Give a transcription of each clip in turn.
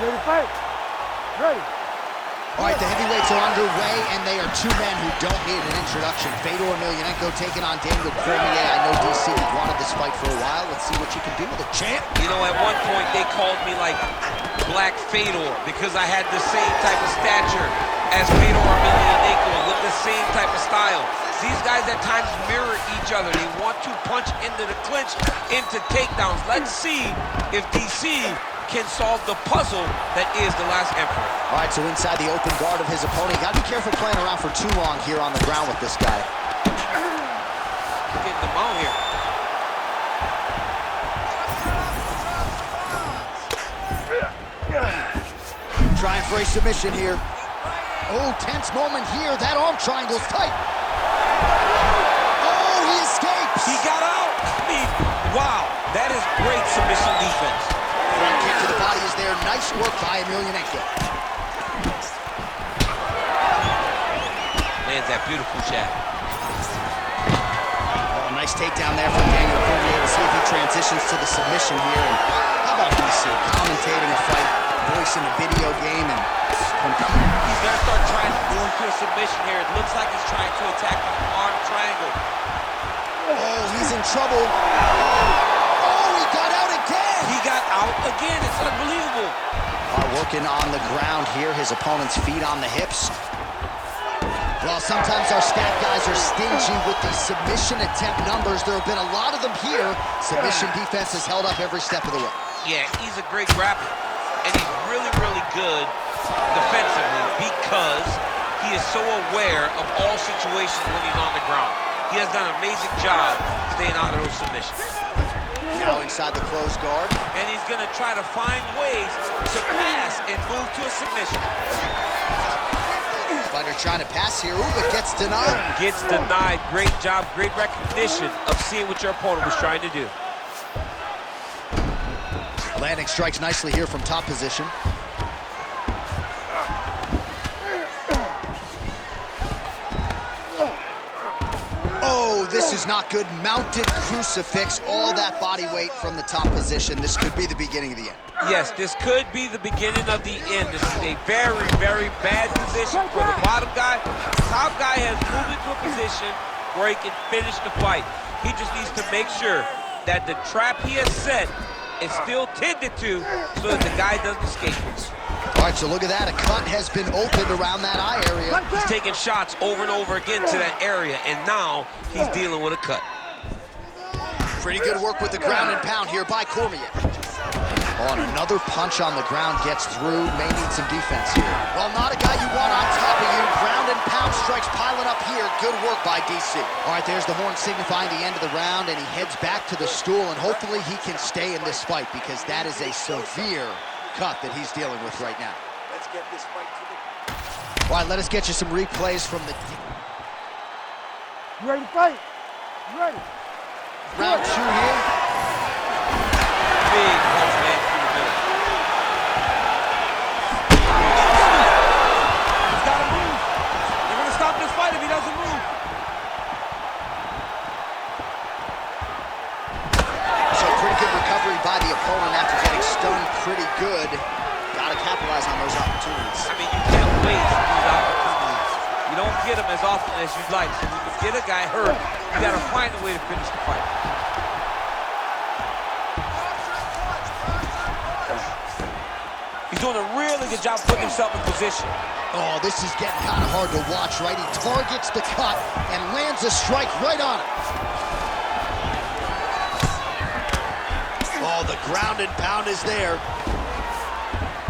Ready to fight? Ready. All right, the heavyweights are underway, and they are two men who don't need an introduction. Fedor Emlilnanko taking on Daniel Cormier. I know DC wanted this fight for a while. Let's see what you can do with it, champ. You know, at one point, they called me, like, Black Fedor because I had the same type of stature as Fedor Emlilnanko with the same type of style. These guys at times mirror each other. They want to punch into the clinch, into takedowns. Let's see if DC can solve the puzzle that is the last Emperor. All right, so inside the open guard of his opponent. You gotta be careful playing around for too long here on the ground with this guy. Getting the mount here. Trying for a submission here. Oh, tense moment here. That arm triangle's tight. Oh, he escapes. He got out. I mean, wow, that is great submission defense. Front kick to the body is there. Nice work by Emlilnanko. Lands that beautiful jab. Oh, nice takedown there from Daniel Cormier. We'll see if he transitions to the submission here. And how about DC commentating a fight, voicing a video game, and competing? He's going to start trying to move to a submission here. It looks like he's trying to attack the arm triangle. Oh, he's in trouble. Oh, he got out again. He got out again. It's unbelievable. Working on the ground here. His opponent's feet on the hips. Well, sometimes our stat guys are stingy with the submission attempt numbers. There have been a lot of them here. Submission defense has held up every step of the way. Yeah, he's a great grappler. And he's really, really good defensively because he is so aware of all situations when he's on the ground. He has done an amazing job staying out of those submissions. Now inside the closed guard. And he's going to try to find ways to pass and move to a submission. Fighter trying to pass here. Ooh, but gets denied. Gets denied. Great job, great recognition of seeing what your opponent was trying to do. Landing strikes nicely here from top position. Oh, this is not good. Mounted crucifix, all that body weight from the top position. This could be the beginning of the end. Yes, this could be the beginning of the end. This is a very, very bad position for the bottom guy. The top guy has moved into a position where he can finish the fight. He just needs to make sure that the trap he has set is still tended to so that the guy doesn't escape. All right, so look at that. A cut has been opened around that eye area. He's taking shots over and over again to that area, and now he's dealing with a cut. Pretty good work with the ground and pound here by Cormier. Oh, and another punch on the ground gets through. May need some defense here. Well, not a guy you want on top of you. Ground and pound strikes piling up here. Good work by DC. All right, there's the horn signifying the end of the round, and he heads back to the stool, and hopefully he can stay in this fight because that is a severe cut that he's dealing with right now. Let's get this fight to the... All right, let us get you some replays from the... You ready to fight? You ready? Round two here. Big punch man through the middle. He's got to move. They're going to stop this fight if he doesn't move. So pretty good recovery by the opponent after getting stunned pretty good. Got to capitalize on those opportunities. I mean, you can't waste these opportunities. You don't get them as often as you'd like. So when you get a guy hurt, you got to find a way to finish the fight. He's doing a really good job putting himself in position. Oh, this is getting kind of hard to watch, right? He targets the cut and lands a strike right on it. Oh, the ground and pound is there.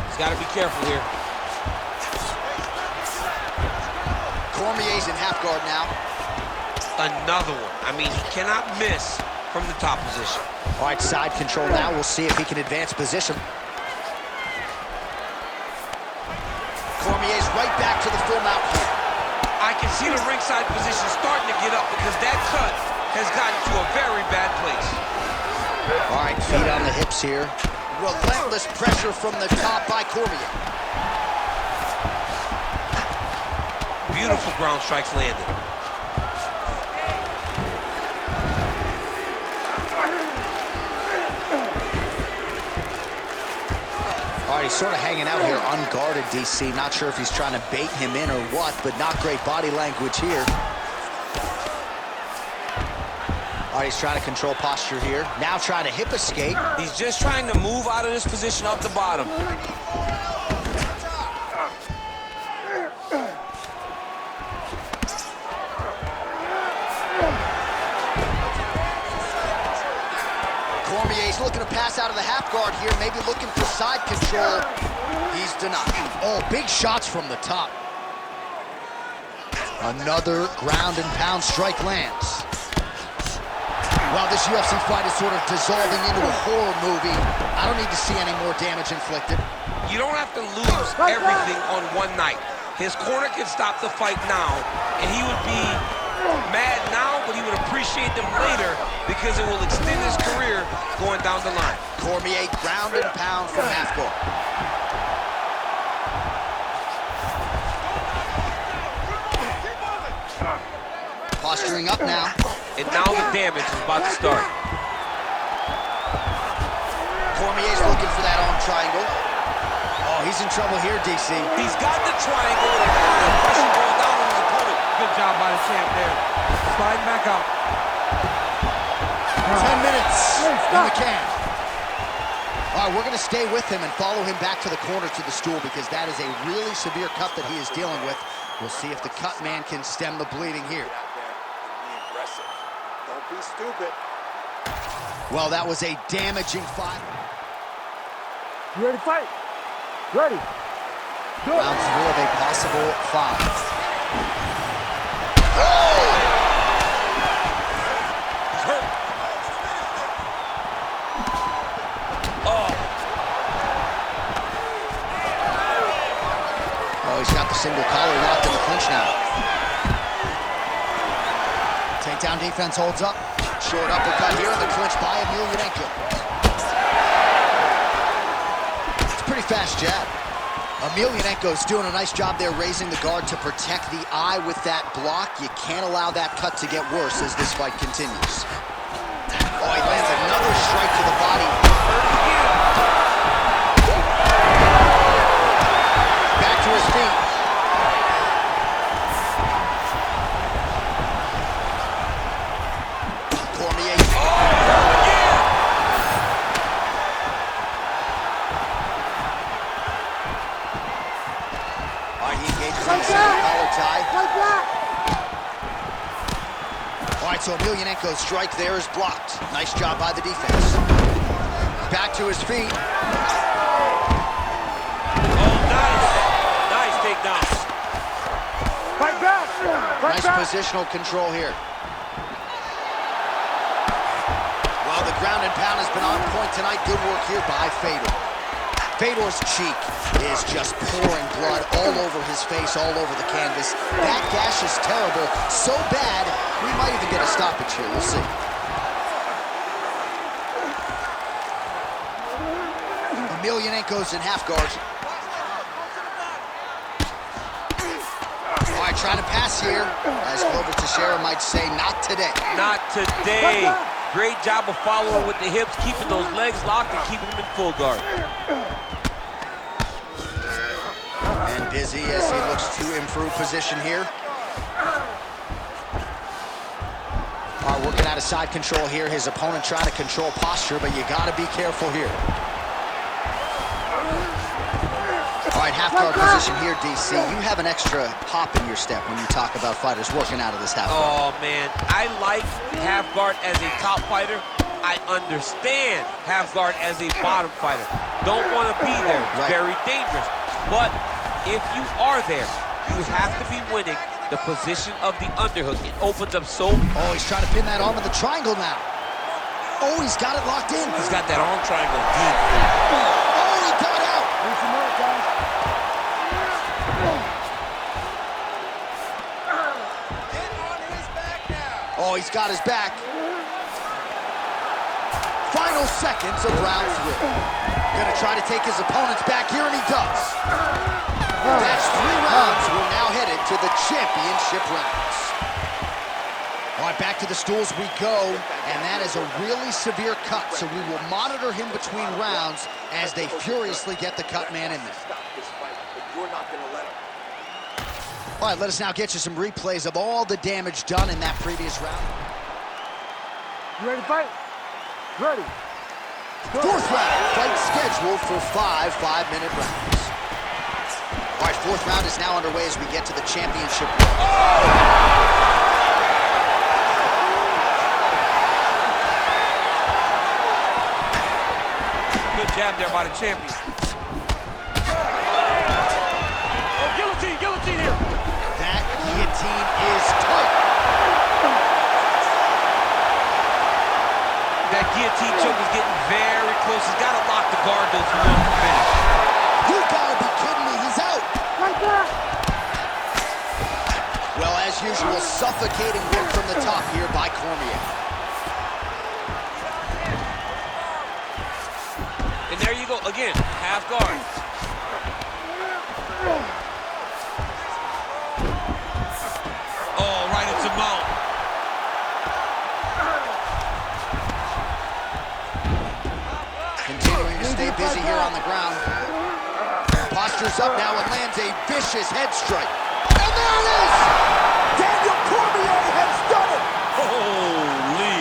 He's got to be careful here. Cormier's in half guard now. Another one. I mean, he cannot miss from the top position. All right, side control now. We'll see if he can advance position. Cormier's right back to the full mount here. I can see the ringside position starting to get up because that cut has gotten to a very bad place. All right, feet on the hips here. Relentless pressure from the top by Cormier. Beautiful ground strikes landed. All All right, he's sort of hanging out here unguarded, DC. Not sure if he's trying to bait him in or what, but not great body language here. All right, he's trying to control posture here. Now trying to hip escape. He's just trying to move out of this position off the bottom. Cormier's looking to pass out of the half guard here, maybe looking for side control. He's denied. Oh, big shots from the top. Another ground and pound strike lands. Well, this UFC fight is sort of dissolving into a horror movie. I don't need to see any more damage inflicted. You don't have to lose everything on one night. His corner can stop the fight now, and he would be mad now, but he would appreciate them later because it will extend his career going down the line. Cormier ground and pound from half guard. Posturing up now. And now the damage is about to start. Cormier's looking for that arm triangle. Oh, he's in trouble here, DC. He's got the triangle and the pressure going down on his opponent. Good job by the champ there. Sliding back out. 10 minutes in the can. All right, we're going to stay with him and follow him back to the corner to the stool because that is a really severe cut that he is dealing with. We'll see if the cut man can stem the bleeding here. Don't be stupid. Well, that was a damaging fight. You ready to fight? Ready. Go. Round 4 of a possible 5. He's hurt. Oh. Oh, he's got the single collar locked in the clinch now. Takedown defense holds up. Short uppercut here in the clinch by Emlilnanko. It's a pretty fast jab. Emlilnanko's doing a nice job there raising the guard to protect the eye with that block. You can't allow that cut to get worse as this fight continues. Oh, he lands another strike to the body. Back to his feet. Cormier. He engages in the single collar tie. All right, so Emlilnanko's strike there is blocked. Nice job by the defense. Back to his feet. Oh, nice takedown. Fight back. Nice positional control here. Well, the ground and pound has been on point tonight. Good work here by Fedor. Fedor's cheek is just pouring blood all over his face, all over the canvas. That gash is terrible, so bad, we might even get a stoppage here. We'll see. Emlilnanko's in half guard. All right, trying to pass here. As Glover Teixeira might say, not today. Not today. Great job of following with the hips, keeping those legs locked and keeping them in full guard. And busy as he looks to improve position here. All right, working out of side control here. His opponent trying to control posture, but you got to be careful here. All right, half guard position here, DC. You have an extra hop in your step when you talk about fighters working out of this half guard. Oh, man. I like half guard as a top fighter. I understand half guard as a bottom fighter. Don't want to be there. It's very dangerous. But if you are there, you have to be winning the position of the underhook. It opens up so... Oh, he's trying to pin that arm in the triangle now. Oh, he's got it locked in. He's got that arm triangle deep. Oh, he got out. Oh, he's got his back. Final seconds of round 3. Gonna try to take his opponent's back here, and he does. That's 3 rounds. We're now headed to the championship rounds. All right, back to the stools we go, and that is a really severe cut, so we will monitor him between rounds as they furiously get the cut man in there. All right, let us now get you some replays of all the damage done in that previous round. You ready to fight? Ready. Go. Fourth round, fight scheduled for 5 5-minute rounds. All right, fourth round is now underway as we get to the championship. Good jab there by the champion. Oh, guillotine here. That guillotine is tight. That guillotine choke is getting very close. He's got to lock the guard though if he wants to finish. You gotta be kidding me, he's out. Right there. Well, as usual, suffocating work from the top here by Cormier. And there you go, again, half guard. Oh, right into mount. Continuing to stay busy here on the ground. Postures up now and lands a vicious head strike. And there it is! Daniel Cormier has done it! Holy.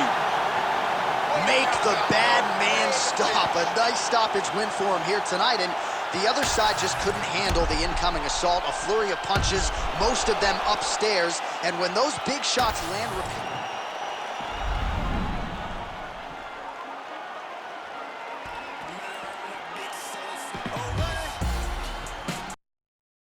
Make the bad man stop. A nice stoppage win for him here tonight, and the other side just couldn't handle the incoming assault. A flurry of punches, most of them upstairs, and when those big shots land repeatedly,